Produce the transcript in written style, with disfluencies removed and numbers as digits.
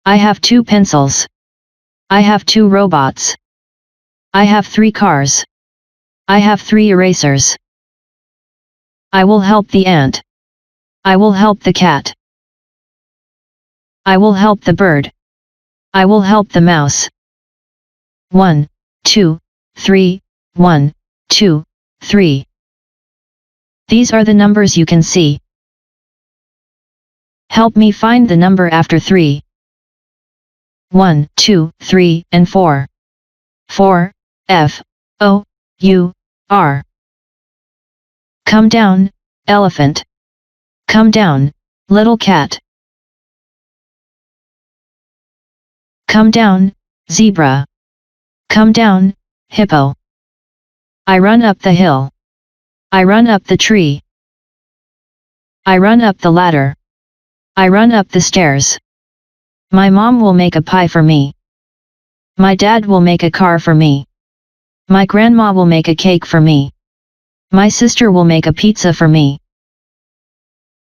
I have 2 pencils. I have 2 robots. I have 3 cars. I have 3 erasers. I will help the ant. I will help the cat. I will help the bird. I will help the mouse. 1, 2, 3, 1, 2, 3. These are the numbers you can see. Help me find the number after 3. 1, 2, 3, and 4. 4, F, O, U, R. Come down, elephant. Come down, little cat. Come down, zebra. Come down, hippo. I run up the hill. I run up the tree. I run up the ladder. I run up the stairs. My mom will make a pie for me. My dad will make a car for me. My grandma will make a cake for me. My sister will make a pizza for me.